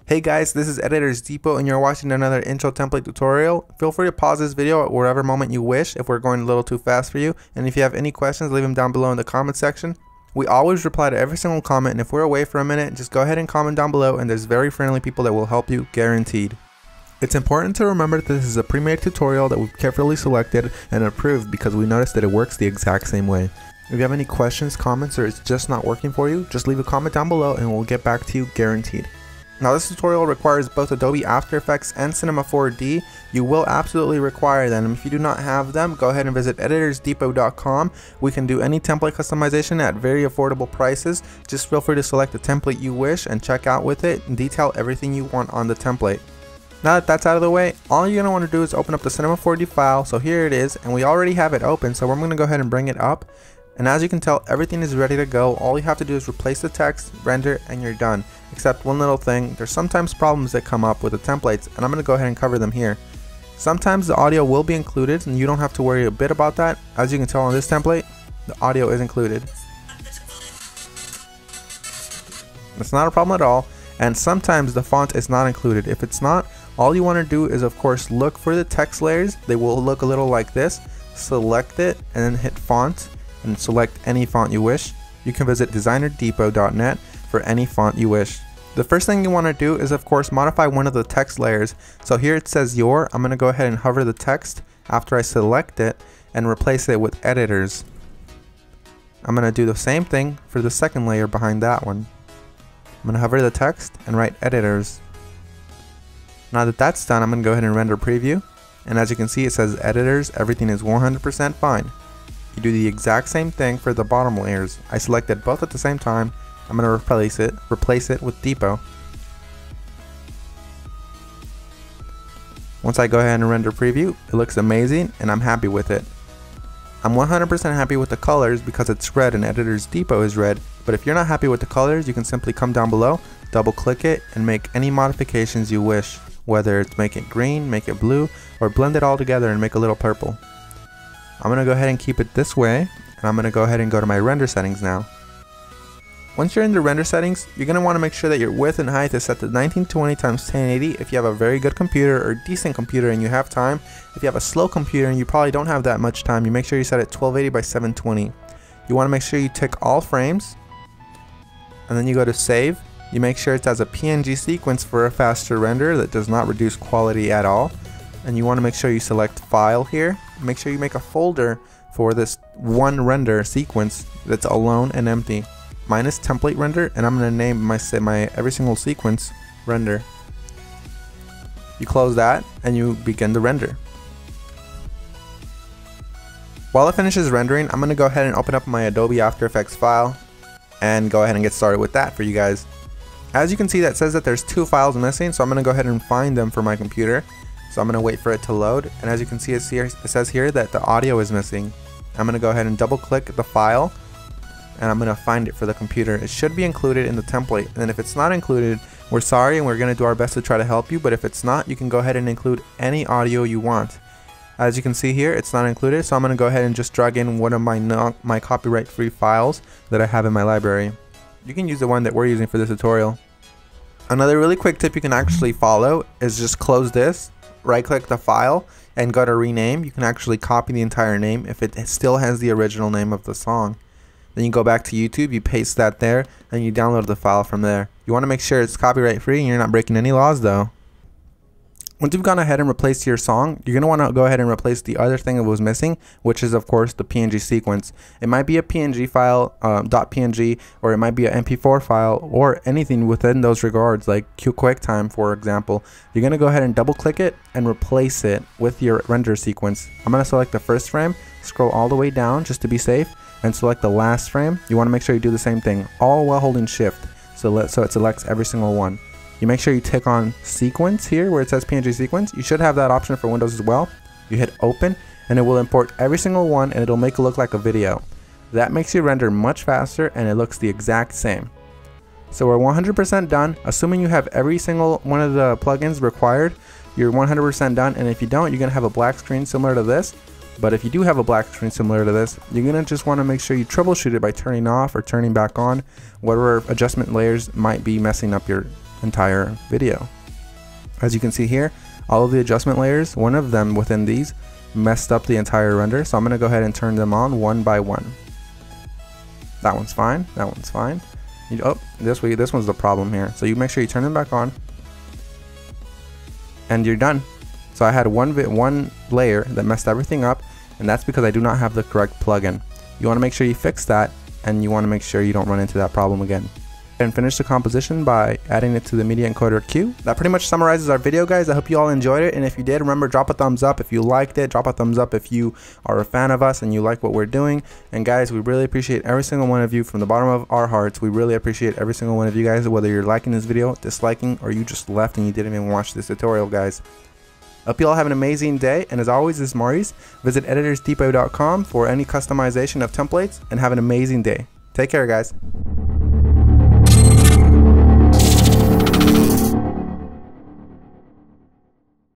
Hey guys, this is Editors Depot and you're watching another intro template tutorial. Feel free to pause this video at whatever moment you wish if we're going a little too fast for you. And if you have any questions, leave them down below in the comment section. We always reply to every single comment, and if we're away for a minute, just go ahead and comment down below and there's very friendly people that will help you, guaranteed. It's important to remember that this is a pre-made tutorial that we've carefully selected and approved because we noticed that it works the exact same way. If you have any questions, comments, or it's just not working for you, just leave a comment down below and we'll get back to you, guaranteed. Now this tutorial requires both Adobe After Effects and Cinema 4D. You will absolutely require them. If you do not have them, go ahead and visit EditorsDepot.com. We can do any template customization at very affordable prices. Just feel free to select the template you wish and check out with it and detail everything you want on the template. Now that that's out of the way, all you're going to want to do is open up the Cinema 4D file. So here it is, and we already have it open, so I'm going to go ahead and bring it up. And as you can tell, everything is ready to go. All you have to do is replace the text, render, and you're done. Except one little thing, there's sometimes problems that come up with the templates, and I'm going to go ahead and cover them here. Sometimes the audio will be included, and you don't have to worry a bit about that. As you can tell on this template, the audio is included. It's not a problem at all, and sometimes the font is not included. If it's not, all you want to do is of course look for the text layers. They will look a little like this. Select it, and then hit font. And select any font you wish. You can visit designerdepot.net for any font you wish. The first thing you want to do is of course modify one of the text layers. So here it says your. I'm going to go ahead and hover the text after I select it and replace it with editors. I'm going to do the same thing for the second layer behind that one. I'm going to hover the text and write editors. Now that that's done, I'm going to go ahead and render preview. And as you can see, it says editors, everything is 100% fine. You do the exact same thing for the bottom layers. I selected both at the same time. I'm going to replace it with Depot. Once I go ahead and render preview, it looks amazing and I'm happy with it. I'm 100% happy with the colors because it's red and Editors Depot is red, but if you're not happy with the colors, you can simply come down below, double click it, and make any modifications you wish. Whether it's make it green, make it blue, or blend it all together and make a little purple. I'm going to go ahead and keep it this way, and I'm going to go ahead and go to my render settings now. Once you're in the render settings, you're going to want to make sure that your width and height is set to 1920 x 1080 if you have a very good computer or decent computer and you have time. If you have a slow computer and you probably don't have that much time, you make sure you set it 1280 by 720. You want to make sure you tick all frames, and then you go to save. You make sure it has a PNG sequence for a faster render that does not reduce quality at all. And you want to make sure you select file here. Make sure you make a folder for this one render sequence that's alone and empty. Mine is template render, and I'm going to name my every single sequence render. You close that and you begin the render. While it finishes rendering, I'm going to go ahead and open up my Adobe After Effects file and go ahead and get started with that for you guys. As you can see, that says that there's two files missing, so I'm going to go ahead and find them for my computer. So I'm going to wait for it to load, and as you can see, it says here that the audio is missing. I'm going to go ahead and double click the file, and I'm going to find it for the computer. It should be included in the template, and if it's not included, we're sorry and we're going to do our best to try to help you, but if it's not, you can go ahead and include any audio you want. As you can see here, it's not included, so I'm going to go ahead and just drag in one of my copyright-free files that I have in my library. You can use the one that we're using for this tutorial. Another really quick tip you can actually follow is just close this, right click the file, and go to rename. You can actually copy the entire name if it still has the original name of the song. Then you go back to YouTube, you paste that there, and you download the file from there. You want to make sure it's copyright free and you're not breaking any laws though. Once you've gone ahead and replaced your song, you're going to want to go ahead and replace the other thing that was missing, which is of course the PNG sequence. It might be a PNG file, .png, or it might be an MP4 file, or anything within those regards, like QuickTime for example. You're going to go ahead and double click it and replace it with your render sequence. I'm going to select the first frame, scroll all the way down just to be safe, and select the last frame. You want to make sure you do the same thing, all while holding shift, so it selects every single one. You make sure you tick on sequence here where it says PNG sequence. You should have that option for Windows as well. You hit open and it will import every single one and it'll make it look like a video. That makes your render much faster and it looks the exact same. So we're 100% done. Assuming you have every single one of the plugins required, you're 100% done, and if you don't, you're going to have a black screen similar to this. But if you do have a black screen similar to this, you're gonna just want to make sure you troubleshoot it by turning off or turning back on whatever adjustment layers might be messing up your entire video. As you can see here, all of the adjustment layers, one of them within these messed up the entire render, so I'm gonna go ahead and turn them on one by one. That one's fine, that one's fine. Oh, this one's the problem here. So you make sure you turn them back on, and you're done. So I had one layer that messed everything up, and that's because I do not have the correct plugin. You want to make sure you fix that, and you want to make sure you don't run into that problem again. And finish the composition by adding it to the media encoder queue. That pretty much summarizes our video, guys. I hope you all enjoyed it, and if you did, remember, drop a thumbs up if you liked it. Drop a thumbs up if you are a fan of us and you like what we're doing. And guys, we really appreciate every single one of you from the bottom of our hearts. We really appreciate every single one of you guys, whether you're liking this video, disliking, or you just left and you didn't even watch this tutorial, guys. Hope you all have an amazing day, and as always, this is Maurice. Visit EditorsDepot.com for any customization of templates, and have an amazing day. Take care, guys.